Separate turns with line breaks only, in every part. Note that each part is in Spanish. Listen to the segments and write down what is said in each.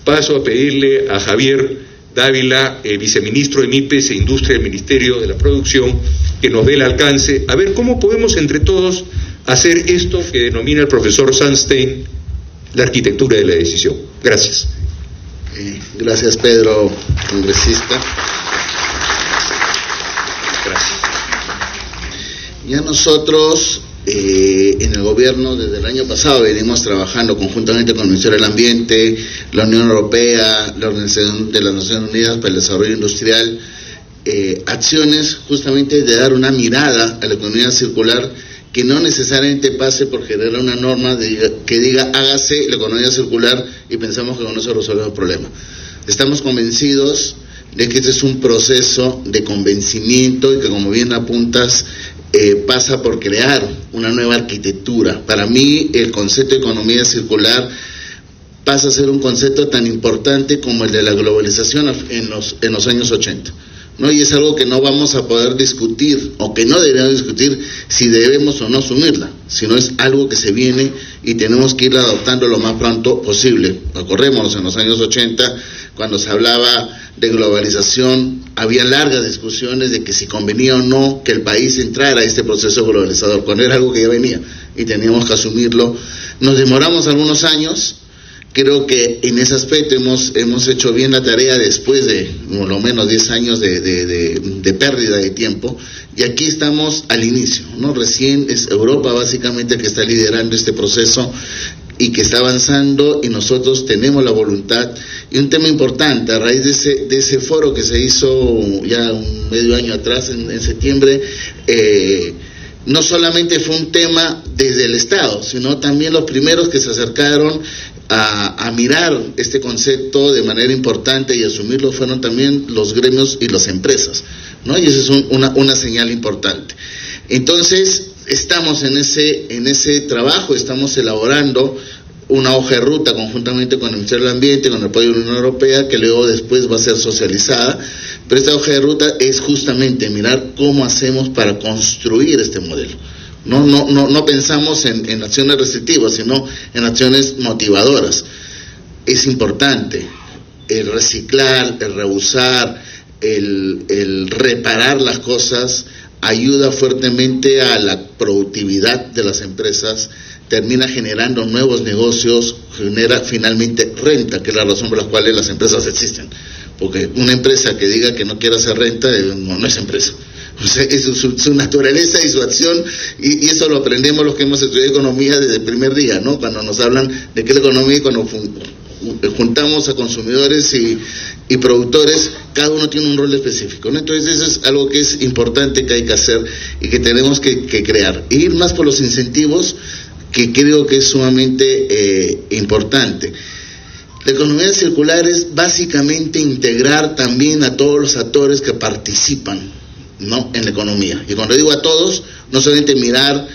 Paso a pedirle a Javier Dávila, viceministro de MIPES e Industria del Ministerio de la Producción, que nos dé el alcance, a ver cómo podemos entre todos hacer esto que denomina el profesor Sandstein la arquitectura de la decisión. Gracias.
Gracias, Pedro, congresista.
Gracias.
Ya nosotros en el gobierno desde el año pasado venimos trabajando conjuntamente con el Ministerio del Ambiente, la Unión Europea, la Organización de las Naciones Unidas para el Desarrollo Industrial, acciones justamente de dar una mirada a la economía circular que no necesariamente pase por generar una norma que diga hágase la economía circular y pensamos que con eso resolvemos el problema. Estamos convencidos de que este es un proceso de convencimiento y que, como bien apuntas, pasa por crear una nueva arquitectura. Para mí el concepto de economía circular pasa a ser un concepto tan importante como el de la globalización en los años 80, ¿no? Y es algo que no vamos a poder discutir, o que no deberíamos discutir si debemos o no asumirla, sino es algo que se viene y tenemos que ir adoptando lo más pronto posible. Acordémonos, en los años 80, cuando se hablaba de globalización, había largas discusiones de que si convenía o no que el país entrara a este proceso globalizador, cuando era algo que ya venía y teníamos que asumirlo. Nos demoramos algunos años. Creo que en ese aspecto hemos hecho bien la tarea después de por lo menos 10 años de pérdida de tiempo, y aquí estamos al inicio, ¿no? Recién es Europa básicamente que está liderando este proceso y que está avanzando, y nosotros tenemos la voluntad. Y un tema importante, a raíz de ese foro que se hizo ya un medio año atrás, en septiembre, no solamente fue un tema desde el Estado, sino también los primeros que se acercaron a mirar este concepto de manera importante y asumirlo fueron también los gremios y las empresas, ¿no? Y esa es una señal importante. Entonces, estamos en ese trabajo, estamos elaborando una hoja de ruta conjuntamente con el Ministerio del Ambiente, con el apoyo de la Unión Europea, que luego después va a ser socializada, pero esta hoja de ruta es justamente mirar cómo hacemos para construir este modelo. No pensamos en acciones restrictivas, sino en acciones motivadoras. Es importante el reciclar, el reusar, el reparar las cosas, ayuda fuertemente a la productividad de las empresas, termina generando nuevos negocios, genera finalmente renta, que es la razón por la cual las empresas existen. Porque una empresa que diga que no quiere hacer renta no es empresa. O sea, es su naturaleza y su acción, y eso lo aprendemos los que hemos estudiado economía desde el primer día, ¿no? Cuando nos hablan de qué es la economía, y cuando juntamos a consumidores y productores, cada uno tiene un rol específico, ¿no? Entonces eso es algo que es importante, que hay que hacer y que tenemos que crear. E ir más por los incentivos, que creo que es sumamente importante. La economía circular es básicamente integrar también a todos los actores que participan, ¿no?, en la economía. Y cuando digo a todos, no solamente mirar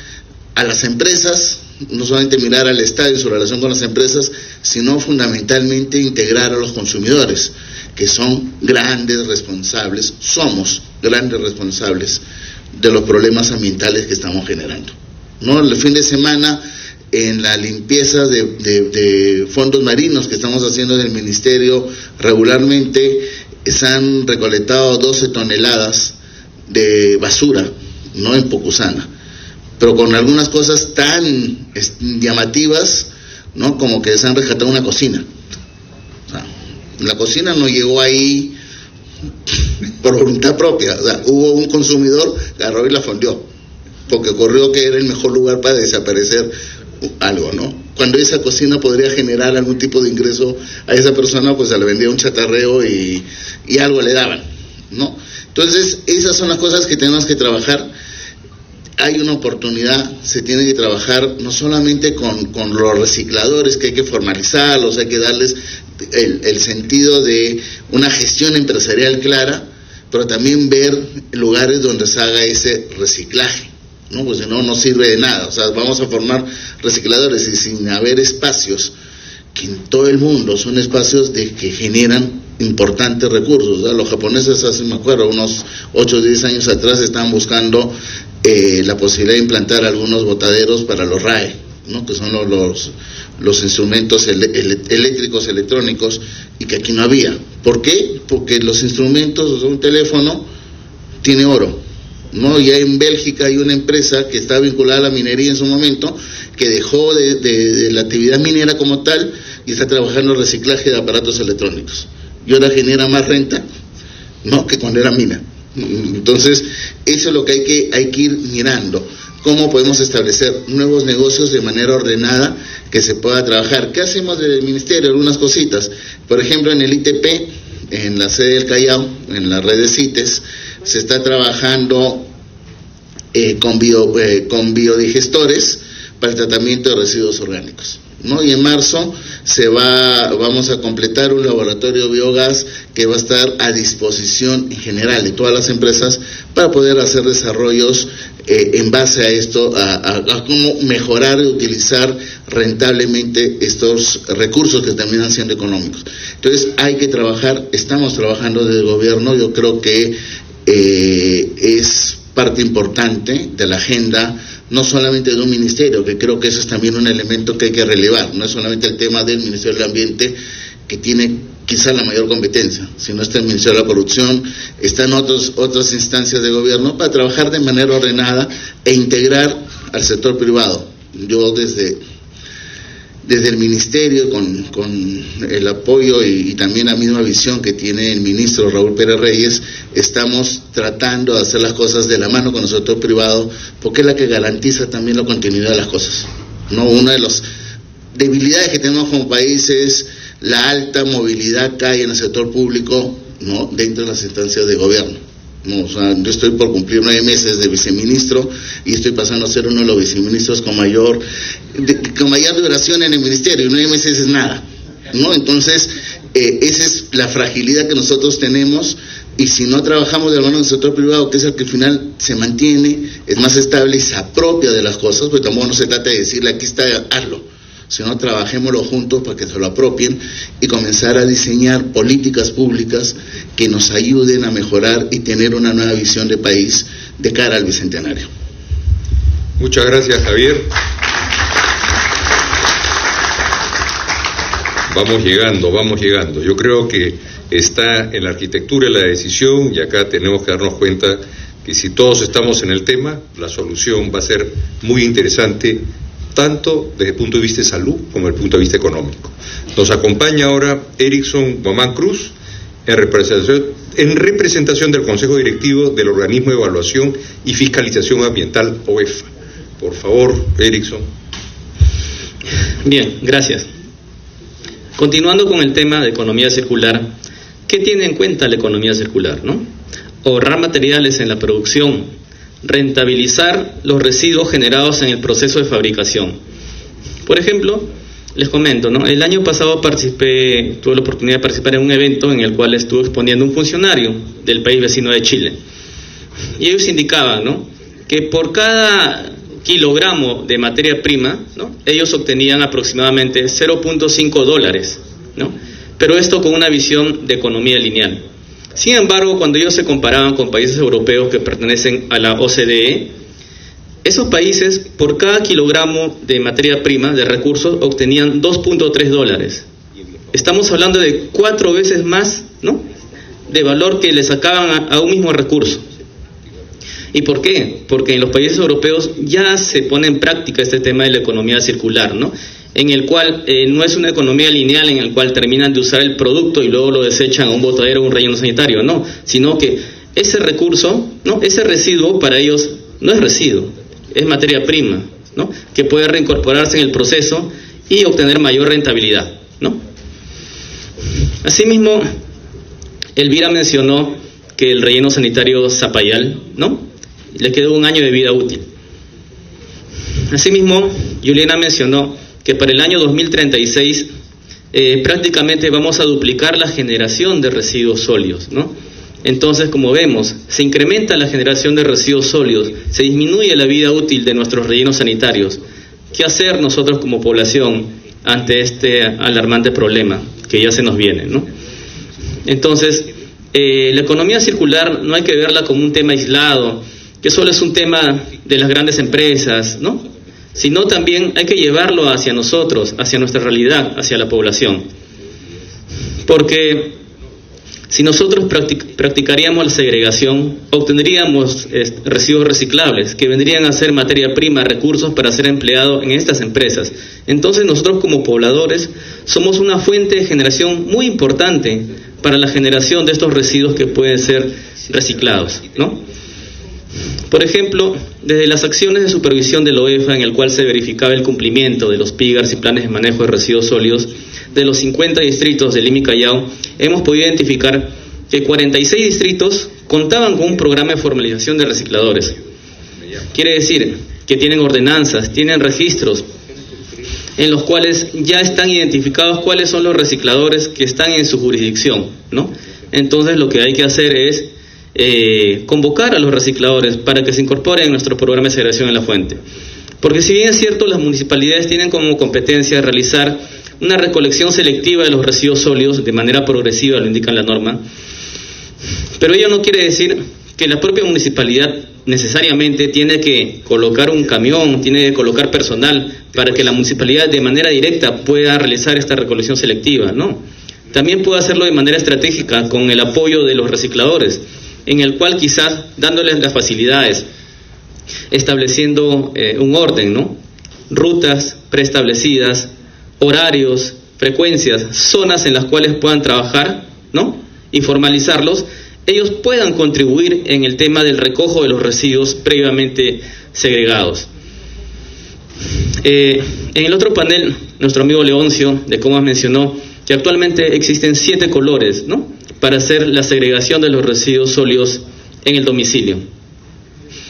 a las empresas, no solamente mirar al Estado y su relación con las empresas, sino fundamentalmente integrar a los consumidores, que son grandes responsables, somos grandes responsables de los problemas ambientales que estamos generando, ¿no? El fin de semana, en la limpieza de fondos marinos que estamos haciendo en el Ministerio regularmente, se han recolectado 12 toneladas de basura, no en Pocusana, pero con algunas cosas tan llamativas, ¿no?, como que se han rescatado una cocina. O sea, la cocina no llegó ahí por voluntad propia, o sea, hubo un consumidor que agarró y la fondió, porque ocurrió que era el mejor lugar para desaparecer algo, ¿no? Cuando esa cocina podría generar algún tipo de ingreso a esa persona, pues se le vendía un chatarreo y algo le daban, ¿no? Entonces, esas son las cosas que tenemos que trabajar. Hay una oportunidad, se tiene que trabajar no solamente con los recicladores, que hay que formalizarlos, hay que darles el sentido de una gestión empresarial clara, pero también ver lugares donde se haga ese reciclaje, ¿no? Pues si no, no sirve de nada. O sea, vamos a formar recicladores y sin haber espacios, que en todo el mundo son espacios que generan importantes recursos, ¿verdad? Los japoneses, hace, me acuerdo, unos 8 o 10 años atrás estaban buscando la posibilidad de implantar algunos botaderos para los RAE, ¿no? Que son los instrumentos eléctricos, electrónicos, y que aquí no había. ¿Por qué? Porque los instrumentos de un teléfono tiene oro, ¿no? Ya en Bélgica hay una empresa que está vinculada a la minería en su momento, que dejó de la actividad minera como tal y está trabajando en reciclaje de aparatos electrónicos. Y ahora genera más renta, ¿no?, que cuando era mina. Entonces, eso es lo que hay que ir mirando. ¿Cómo podemos establecer nuevos negocios de manera ordenada que se pueda trabajar? ¿Qué hacemos desde el Ministerio? Algunas cositas. Por ejemplo, en el ITP, en la sede del Callao, en la red de CITES, se está trabajando con biodigestores para el tratamiento de residuos orgánicos, ¿no? Y en marzo vamos a completar un laboratorio de biogás que va a estar a disposición en general de todas las empresas para poder hacer desarrollos en base a esto, a cómo mejorar y utilizar rentablemente estos recursos que terminan siendo económicos. Entonces hay que trabajar, estamos trabajando desde el gobierno. Yo creo que es parte importante de la agenda, no solamente de un ministerio, que creo que eso es también un elemento que hay que relevar. No es solamente el tema del Ministerio del Ambiente, que tiene quizá la mayor competencia, sino está el Ministerio de la Producción, están otras instancias de gobierno para trabajar de manera ordenada e integrar al sector privado. Yo desde el Ministerio, con el apoyo y también la misma visión que tiene el ministro Raúl Pérez Reyes, estamos tratando de hacer las cosas de la mano con el sector privado, porque es la que garantiza también la continuidad de las cosas, ¿no? Una de las debilidades que tenemos como país es la alta movilidad que hay en el sector público, ¿no?, dentro de las instancias de gobierno, ¿no? O sea, yo estoy por cumplir 9 meses de viceministro y estoy pasando a ser uno de los viceministros con mayor duración en el ministerio, y 9 meses es nada, ¿no? Entonces, esa es la fragilidad que nosotros tenemos, y si no trabajamos de la mano del sector privado, que es el que al final se mantiene, es más estable y se apropia de las cosas, porque tampoco no se trata de decirle aquí está, hazlo, sino trabajémoslo juntos para que se lo apropien y comenzar a diseñar políticas públicas que nos ayuden a mejorar y tener una nueva visión de país de cara al Bicentenario.
Muchas gracias, Javier. Vamos llegando. Yo creo que está en la arquitectura de la decisión, y acá tenemos que darnos cuenta que si todos estamos en el tema, la solución va a ser muy interesante, tanto desde el punto de vista de salud como desde el punto de vista económico. Nos acompaña ahora Erickson Guamán Cruz, en representación del Consejo Directivo del Organismo de Evaluación y Fiscalización Ambiental, OEFA. Por favor, Erickson.
Bien, gracias. Continuando con el tema de economía circular, ¿qué tiene en cuenta la economía circular, no? Ahorrar materiales en la producción, rentabilizar los residuos generados en el proceso de fabricación. Por ejemplo, les comento, ¿no? El año pasado tuve la oportunidad de participar en un evento en el cual estuvo exponiendo un funcionario del país vecino de Chile. Y ellos indicaban, ¿no?, que por cada kilogramo de materia prima, ¿no?, ellos obtenían aproximadamente $0.5, ¿no? Pero esto con una visión de economía lineal. Sin embargo, cuando ellos se comparaban con países europeos que pertenecen a la OCDE, esos países por cada kilogramo de materia prima, de recursos, obtenían $2.3. Estamos hablando de 4 veces más, ¿no?, de valor que le sacaban a un mismo recurso. ¿Y por qué? Porque en los países europeos ya se pone en práctica este tema de la economía circular, ¿no?, en el cual no es una economía lineal en el cual terminan de usar el producto y luego lo desechan a un botadero o un relleno sanitario, no, sino que ese recurso, ¿no?, ese residuo para ellos no es residuo, es materia prima, ¿no?, que puede reincorporarse en el proceso y obtener mayor rentabilidad, ¿no? Asimismo, Elvira mencionó que el relleno sanitario Zapayal, ¿no?, le quedó 1 año de vida útil. Asimismo, Juliana mencionó que para el año 2036 prácticamente vamos a duplicar la generación de residuos sólidos, ¿no? Entonces, como vemos, se incrementa la generación de residuos sólidos, se disminuye la vida útil de nuestros rellenos sanitarios. ¿Qué hacer nosotros como población ante este alarmante problema que ya se nos viene, ¿no? Entonces, la economía circular no hay que verla como un tema aislado, que solo es un tema de las grandes empresas, ¿no? sino también hay que llevarlo hacia nosotros, hacia nuestra realidad, hacia la población. Porque si nosotros practicaríamos la segregación, obtendríamos residuos reciclables que vendrían a ser materia prima, recursos para ser empleados en estas empresas. Entonces nosotros como pobladores somos una fuente de generación muy importante para la generación de estos residuos que pueden ser reciclados, ¿no? Por ejemplo, desde las acciones de supervisión de la OEFA, en el cual se verificaba el cumplimiento de los PIGARs y planes de manejo de residuos sólidos de los 50 distritos de Lima y Callao, hemos podido identificar que 46 distritos contaban con un programa de formalización de recicladores. Quiere decir que tienen ordenanzas, tienen registros en los cuales ya están identificados cuáles son los recicladores que están en su jurisdicción, ¿no? Entonces lo que hay que hacer es convocar a los recicladores para que se incorporen en nuestro programa de segregación en la fuente. Porque si bien es cierto, las municipalidades tienen como competencia realizar una recolección selectiva de los residuos sólidos de manera progresiva, lo indica la norma, pero ello no quiere decir que la propia municipalidad necesariamente tiene que colocar un camión, tiene que colocar personal para que la municipalidad de manera directa pueda realizar esta recolección selectiva, ¿no? También puede hacerlo de manera estratégica con el apoyo de los recicladores, en el cual quizás dándoles las facilidades, estableciendo un orden, ¿no? Rutas preestablecidas, horarios, frecuencias, zonas en las cuales puedan trabajar, ¿no? Y formalizarlos, ellos puedan contribuir en el tema del recojo de los residuos previamente segregados. En el otro panel, nuestro amigo Leoncio de Comas mencionó que actualmente existen 7 colores, ¿no?, para hacer la segregación de los residuos sólidos en el domicilio.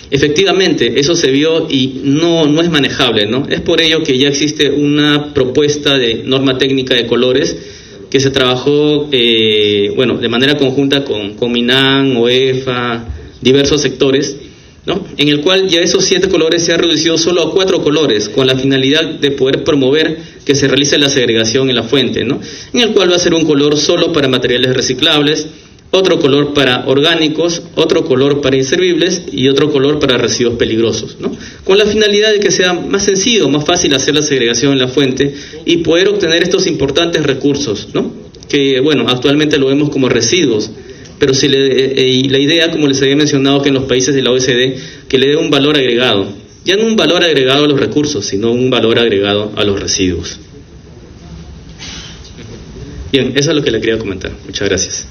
Efectivamente, eso se vio y no es manejable, ¿no? Es por ello que ya existe una propuesta de norma técnica de colores que se trabajó, de manera conjunta con MINAN, OEFA, diversos sectores, ¿no?, en el cual ya esos 7 colores se han reducido solo a 4 colores, con la finalidad de poder promover que se realice la segregación en la fuente, ¿no?, en el cual va a ser un color solo para materiales reciclables, otro color para orgánicos, otro color para inservibles y otro color para residuos peligrosos, ¿no?, con la finalidad de que sea más sencillo, más fácil hacer la segregación en la fuente y poder obtener estos importantes recursos, ¿no?, que, actualmente lo vemos como residuos, pero y la idea, como les había mencionado, que en los países de la OECD, que le dé un valor agregado, ya no un valor agregado a los recursos, sino un valor agregado a los residuos. Bien, eso es lo que le quería comentar. Muchas gracias.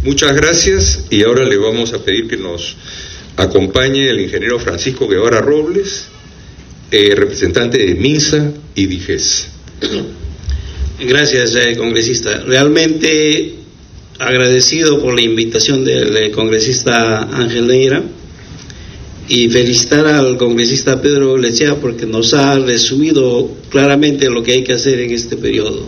Muchas gracias, y ahora le vamos a pedir que nos acompañe el ingeniero Francisco Guevara Robles, representante de MINSA y DIGES.
Gracias, congresista. Realmente agradecido por la invitación del congresista Ángel Neira y felicitar al congresista Pedro Lechea porque nos ha resumido claramente lo que hay que hacer en este periodo.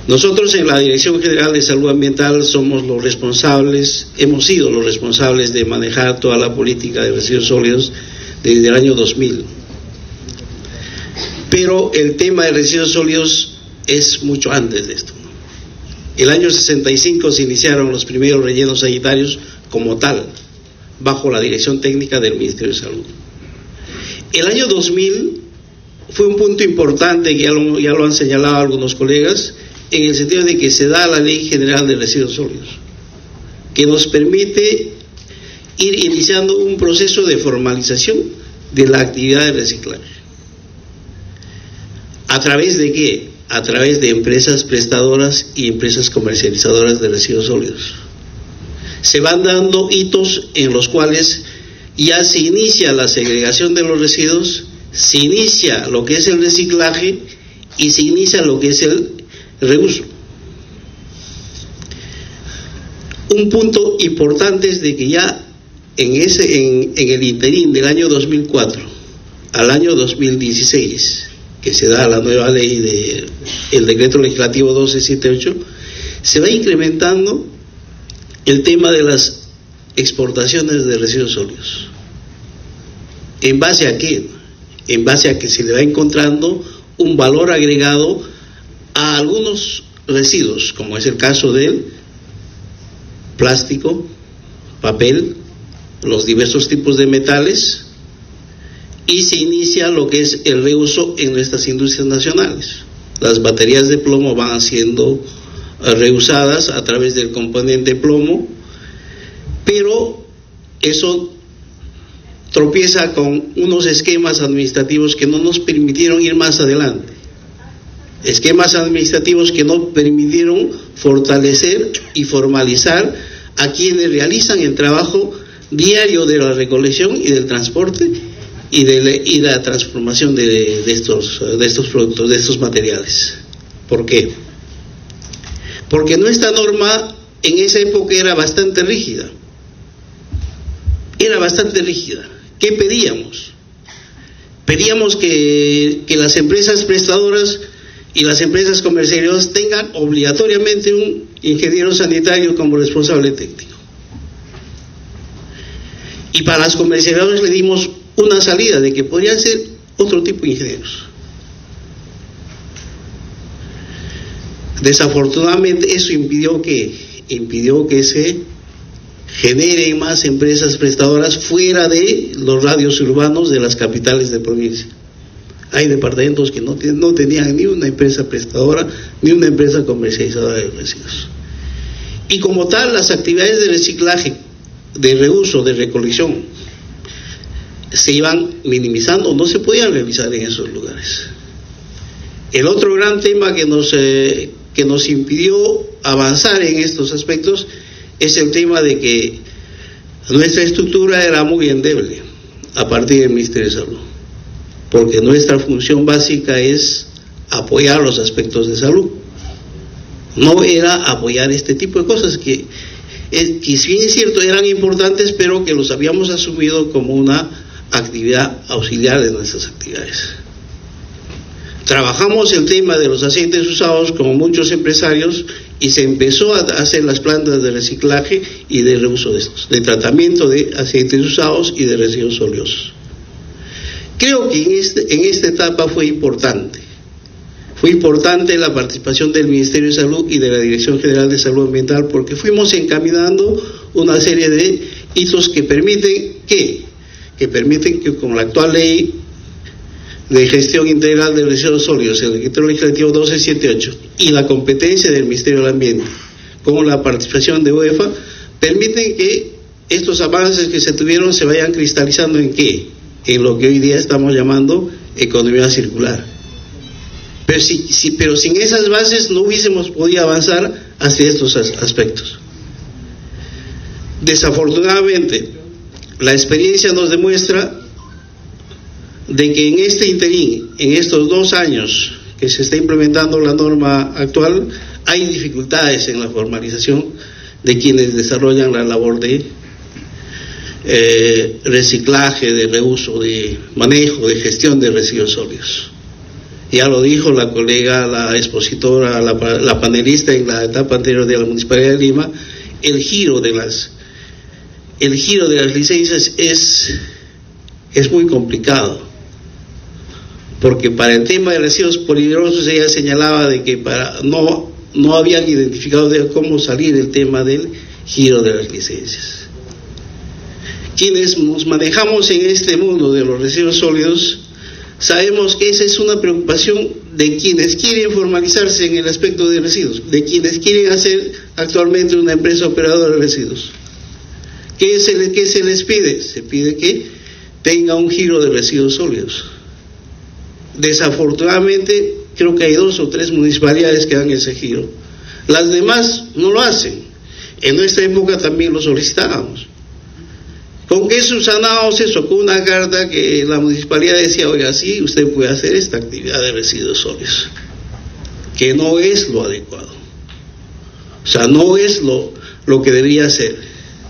Nosotros en la Dirección General de Salud Ambiental somos los responsables, hemos sido los responsables de manejar toda la política de residuos sólidos desde el año 2000. Pero el tema de residuos sólidos es mucho antes de esto. El año 65 se iniciaron los primeros rellenos sanitarios como tal, bajo la dirección técnica del Ministerio de Salud. El año 2000 fue un punto importante, que ya lo han señalado algunos colegas, en el sentido de que se da la Ley General de Residuos Sólidos, que nos permite ir iniciando un proceso de formalización de la actividad de reciclaje. ¿A través de qué? A través de empresas prestadoras y empresas comercializadoras de residuos sólidos. Se van dando hitos en los cuales ya se inicia la segregación de los residuos, se inicia lo que es el reciclaje y se inicia lo que es el reuso. Un punto importante es de que ya en el interín del año 2004 al año 2016, que se da la nueva ley el decreto legislativo 1278, se va incrementando el tema de las exportaciones de residuos sólidos. ¿En base a qué? En base a que se le va encontrando un valor agregado a algunos residuos, como es el caso del plástico, papel, los diversos tipos de metales y se inicia lo que es el reuso en nuestras industrias nacionales. Las baterías de plomo van siendo reusadas a través del componente plomo, pero eso tropieza con unos esquemas administrativos que no nos permitieron ir más adelante. Esquemas administrativos que no permitieron fortalecer y formalizar a quienes realizan el trabajo diario de la recolección y del transporte y de la transformación de estos productos, de estos materiales. ¿Por qué? Porque nuestra norma en esa época era bastante rígida. ¿Qué pedíamos? Pedíamos que las empresas prestadoras y las empresas comercializadoras tengan obligatoriamente un ingeniero sanitario como responsable técnico. Y para las comercializadoras le dimos una salida de que podrían ser otro tipo de ingenieros. Desafortunadamente eso impidió que se generen más empresas prestadoras fuera de los radios urbanos de las capitales de provincia. Hay departamentos que no tenían ni una empresa prestadora ni una empresa comercializadora de residuos. Y como tal, las actividades de reciclaje, de reuso, de recolección, se iban minimizando, no se podían realizar en esos lugares. El otro gran tema que nos impidió avanzar en estos aspectos es el tema de que nuestra estructura era muy endeble a partir del Ministerio de Salud, porque nuestra función básica es apoyar los aspectos de salud, no era apoyar este tipo de cosas que si bien es cierto eran importantes, pero que los habíamos asumido como una actividad auxiliar de nuestras actividades. Trabajamos el tema de los aceites usados como muchos empresarios y se empezó a hacer las plantas de reciclaje y de reuso de estos, de tratamiento de aceites usados y de residuos oleosos. Creo que en esta etapa fue importante la participación del Ministerio de Salud y de la Dirección General de Salud Ambiental, porque fuimos encaminando una serie de hitos que permiten que con la actual ley de gestión integral de residuos sólidos, el decreto legislativo 1278 y la competencia del Ministerio del Ambiente con la participación de UEFA, permiten que estos avances que se tuvieron se vayan cristalizando en lo que hoy día estamos llamando economía circular. Pero sin esas bases no hubiésemos podido avanzar hacia estos aspectos. Desafortunadamente, la experiencia nos demuestra de que en este interín, en estos 2 años que se está implementando la norma actual, hay dificultades en la formalización de quienes desarrollan la labor de reciclaje, de reuso, de manejo, de gestión de residuos sólidos. Ya lo dijo la colega, la expositora, la panelista en la etapa anterior de la Municipalidad de Lima, el giro de las licencias es muy complicado, porque para el tema de residuos peligrosos ella señalaba de que no habían identificado de cómo salir el tema del giro de las licencias. Quienes nos manejamos en este mundo de los residuos sólidos sabemos que esa es una preocupación de quienes quieren formalizarse en el aspecto de residuos, de quienes quieren hacer actualmente una empresa operadora de residuos. ¿Qué se les pide? Se pide que tenga un giro de residuos sólidos. Desafortunadamente, creo que hay 2 o 3 municipalidades que dan ese giro. Las demás no lo hacen. En nuestra época también lo solicitábamos. ¿Con qué subsanábamos eso? Con una carta que la municipalidad decía, oiga, sí, usted puede hacer esta actividad de residuos sólidos, que no es lo adecuado. O sea, no es lo que debería ser.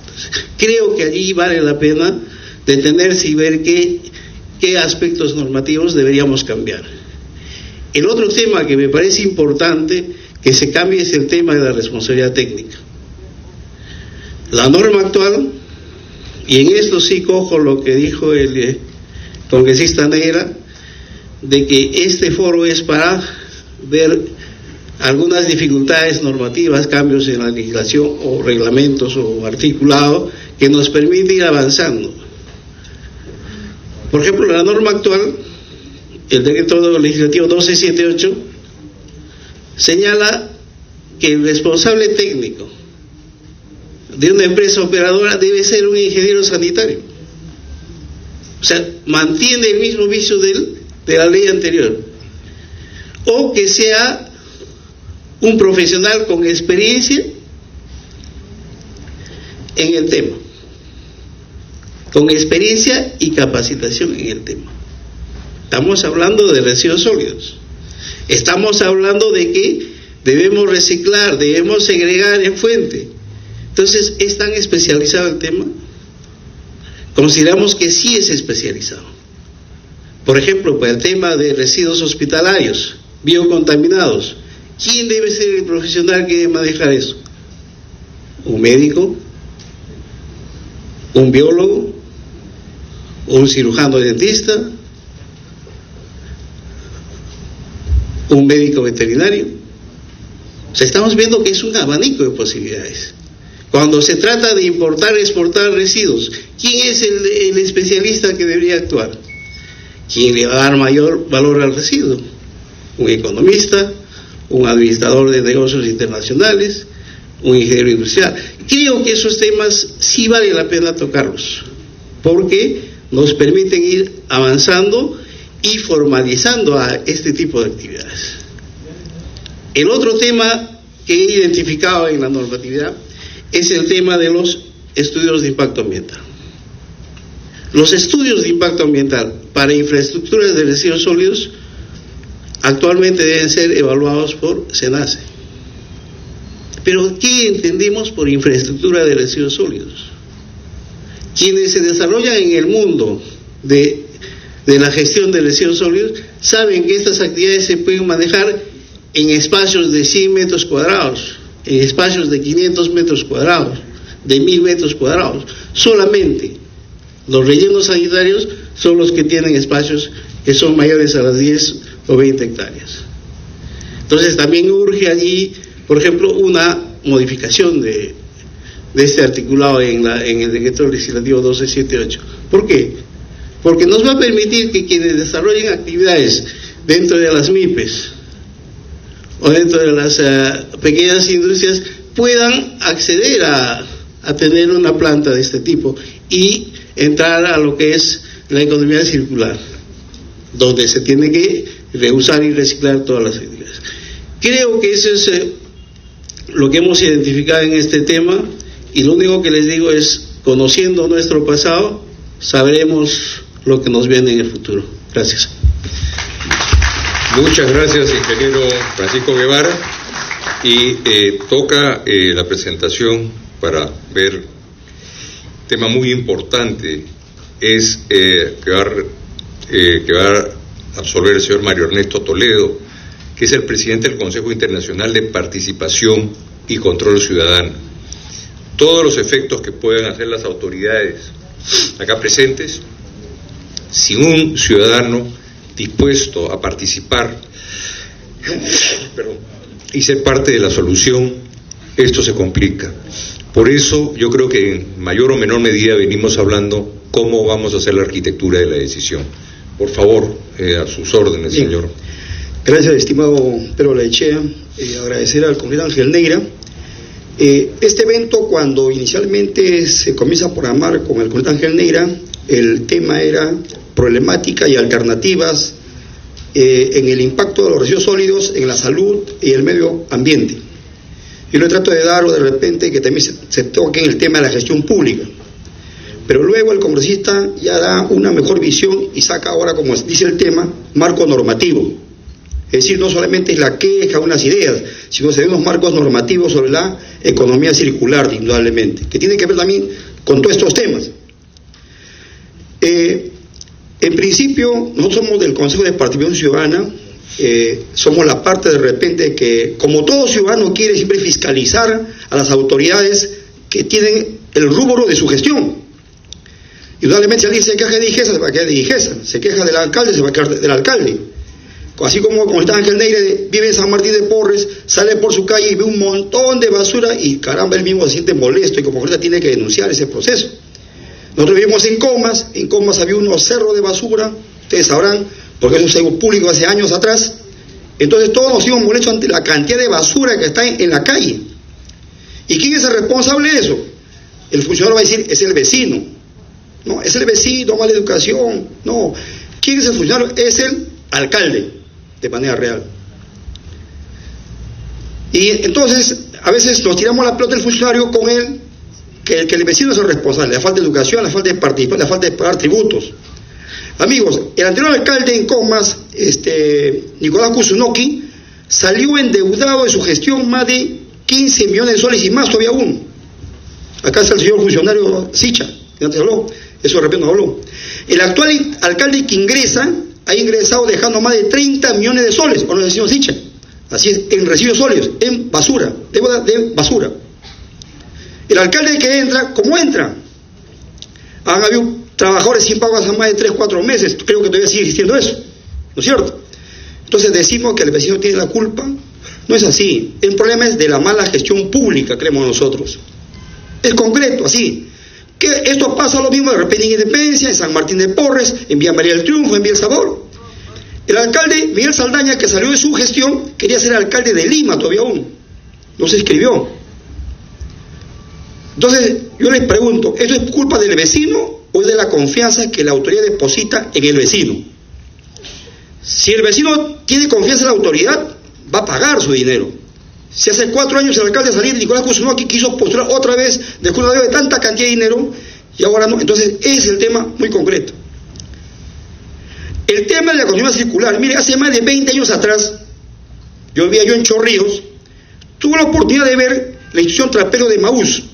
Entonces, creo que allí vale la pena detenerse y ver qué aspectos normativos deberíamos cambiar. El otro tema que me parece importante que se cambie es el tema de la responsabilidad técnica. La norma actual, y en esto sí cojo lo que dijo el congresista Negra, de que este foro es para ver algunas dificultades normativas, cambios en la legislación o reglamentos o articulado que nos permite ir avanzando. Por ejemplo, la norma actual, el decreto legislativo 1278, señala que el responsable técnico de una empresa operadora debe ser un ingeniero sanitario. O sea, mantiene el mismo vicio de la ley anterior. O que sea un profesional con experiencia en el tema, con experiencia y capacitación en el tema. Estamos hablando de residuos sólidos. Estamos hablando de que debemos reciclar, debemos segregar en fuente. Entonces, ¿es tan especializado el tema? Consideramos que sí es especializado. Por ejemplo, para el tema de residuos hospitalarios, biocontaminados, ¿quién debe ser el profesional que debe manejar eso? ¿Un médico? ¿Un biólogo? ¿Un cirujano dentista? ¿Un médico veterinario? O sea, estamos viendo que es un abanico de posibilidades. Cuando se trata de importar, exportar residuos, ¿quién es el especialista que debería actuar? ¿Quién le va a dar mayor valor al residuo? ¿Un economista? ¿Un administrador de negocios internacionales? ¿Un ingeniero industrial? Creo que esos temas sí vale la pena tocarlos, porque nos permiten ir avanzando y formalizando a este tipo de actividades. El otro tema que he identificado en la normatividad es el tema de los estudios de impacto ambiental. Los estudios de impacto ambiental para infraestructuras de residuos sólidos actualmente deben ser evaluados por SENACE. Pero ¿qué entendemos por infraestructura de residuos sólidos? Quienes se desarrollan en el mundo de la gestión de residuos sólidos saben que estas actividades se pueden manejar en espacios de 100 metros cuadrados, en espacios de 500 metros cuadrados, de 1000 metros cuadrados. Solamente los rellenos sanitarios son los que tienen espacios que son mayores a las 10 o 20 hectáreas. Entonces también urge allí, por ejemplo, una modificación de este articulado en el decreto legislativo 1278. ¿Por qué? Porque nos va a permitir que quienes desarrollen actividades dentro de las MIPES o dentro de las pequeñas industrias puedan acceder a tener una planta de este tipo y entrar a lo que es la economía circular, donde se tiene que reusar y reciclar todas las actividades. Creo que eso es lo que hemos identificado en este tema, y lo único que les digo es, conociendo nuestro pasado, sabremos lo que nos viene en el futuro. Gracias.
Muchas gracias, ingeniero Francisco Guevara. Y toca la presentación para ver tema muy importante, es que va a absolver el señor Mario Ernesto Toledo, que es el presidente del Consejo Internacional de Participación y Control Ciudadano. Todos los efectos que puedan hacer las autoridades acá presentes, sin un ciudadano dispuesto a participar y ser parte de la solución, esto se complica. Por eso yo creo que en mayor o menor medida venimos hablando cómo vamos a hacer la arquitectura de la decisión. Por favor, a sus órdenes, bien, señor.
Gracias, estimado Pedro Laechea. Agradecer al compañero Ángel Negra. Este evento, cuando inicialmente se comienza a programar con el compañero Ángel Negra, el tema era problemática y alternativas en el impacto de los residuos sólidos en la salud y el medio ambiente. Y lo trato de dar, o de repente que también se toque en el tema de la gestión pública. Pero luego el congresista ya da una mejor visión y saca ahora, como dice el tema, marco normativo. Es decir, no solamente es la queja, unas ideas, sino se ven unos marcos normativos sobre la economía circular, indudablemente, que tiene que ver también con todos estos temas. En principio, nosotros somos del Consejo de Participación Ciudadana, somos la parte de repente que, como todo ciudadano, quiere siempre fiscalizar a las autoridades que tienen el rubro de su gestión. Indudablemente, si alguien se queja de DIGESA, se va a quedar de DIGESA, se queja del alcalde, se va a quedar del alcalde. así como está Ángel Neira, vive en San Martín de Porres, sale por su calle y ve un montón de basura y caramba, él mismo se siente molesto y como ahorita tiene que denunciar ese proceso. Nosotros vivimos en Comas había unos cerros de basura, ustedes sabrán, porque es un cerro público hace años atrás. Entonces todos nos hicimos molestos ante la cantidad de basura que está en la calle. ¿Y quién es el responsable de eso? El funcionario va a decir, es el vecino. No, es el vecino, mala educación. No, ¿quién es el funcionario? Es el alcalde, de manera real. Y entonces, a veces nos tiramos la pelota del funcionario con él, que el vecino es el responsable, la falta de educación, la falta de participar, la falta de pagar tributos. Amigos, el anterior alcalde en Comas, Nicolás Kusunoki, salió endeudado de su gestión más de 15 millones de soles y más todavía aún. Acá está el señor funcionario Sicha, que antes habló, eso de repente no habló. El actual alcalde que ingresa, ha ingresado dejando más de 30 millones de soles, o no, el señor Sicha. Así es, en residuos sólidos, en basura, deuda de basura. El alcalde que entra, ¿cómo entra? Han habido trabajadores sin pago hace más de 3-4 meses, creo que todavía sigue existiendo eso, ¿no es cierto? Entonces decimos que el vecino tiene la culpa, no es así, el problema es de la mala gestión pública, creemos nosotros. Es concreto, así, que esto pasa lo mismo de repente en Independencia, en San Martín de Porres, en Villa María del Triunfo, en Villa El Salvador. El alcalde Miguel Saldaña, que salió de su gestión, quería ser alcalde de Lima todavía aún, no se inscribió. Entonces, yo les pregunto, ¿esto es culpa del vecino o es de la confianza que la autoridad deposita en el vecino? Si el vecino tiene confianza en la autoridad, va a pagar su dinero. Si hace 4 años el alcalde de salir, Nicolás Kusunoki, quiso postular otra vez después de una deuda de tanta cantidad de dinero, y ahora no. Entonces, ese es el tema muy concreto. El tema de la economía circular, mire, hace más de 20 años atrás, yo vivía en Chorrillos, tuve la oportunidad de ver la institución Trapero de Maús.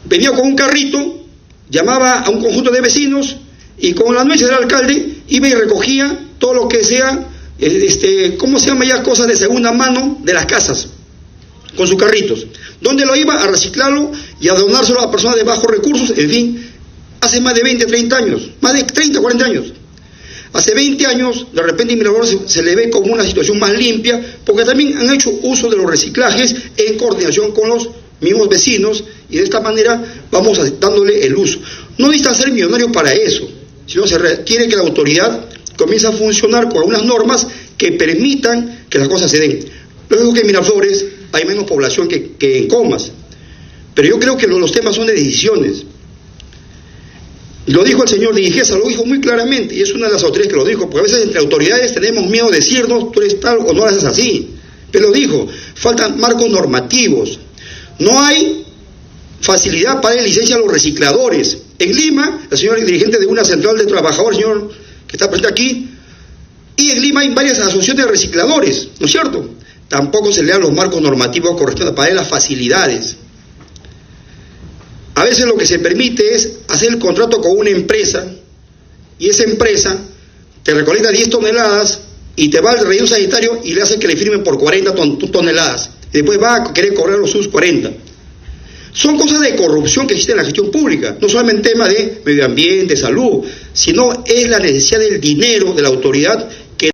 Venía con un carrito, llamaba a un conjunto de vecinos y con la anuencia del alcalde iba y recogía todo lo que sea, ¿cómo se llama ya? Cosas de segunda mano de las casas, con sus carritos. ¿Dónde lo iba? A reciclarlo y a donárselo a personas de bajos recursos, en fin, hace más de 20, 30 años, más de 30, 40 años. Hace 20 años, de repente en Mirador se le ve como una situación más limpia, porque también han hecho uso de los reciclajes en coordinación con los mismos vecinos, y de esta manera vamos dándole el uso. No necesita ser millonario para eso, sino se requiere que la autoridad comience a funcionar con algunas normas que permitan que las cosas se den. Luego que en Miraflores hay menos población que en Comas, pero yo creo que los temas son de decisiones. Lo dijo el señor Dijeza, lo dijo muy claramente, y es una de las autoridades que lo dijo, porque a veces entre autoridades tenemos miedo de decirnos, tú eres tal o no lo haces así. Pero lo dijo, faltan marcos normativos. No hay facilidad para dar licencia a los recicladores. En Lima, el señor dirigente de una central de trabajadores, señor que está presente aquí, y en Lima hay varias asociaciones de recicladores, ¿no es cierto? Tampoco se le dan los marcos normativos correspondientes para dar las facilidades. A veces lo que se permite es hacer el contrato con una empresa, y esa empresa te recolecta 10 toneladas y te va al relleno sanitario y le hace que le firmen por 40 toneladas. Y después va a querer cobrar los sus 40. Son cosas de corrupción que existen en la gestión pública, no solamente tema de medio ambiente, salud, sino es la necesidad del dinero de la autoridad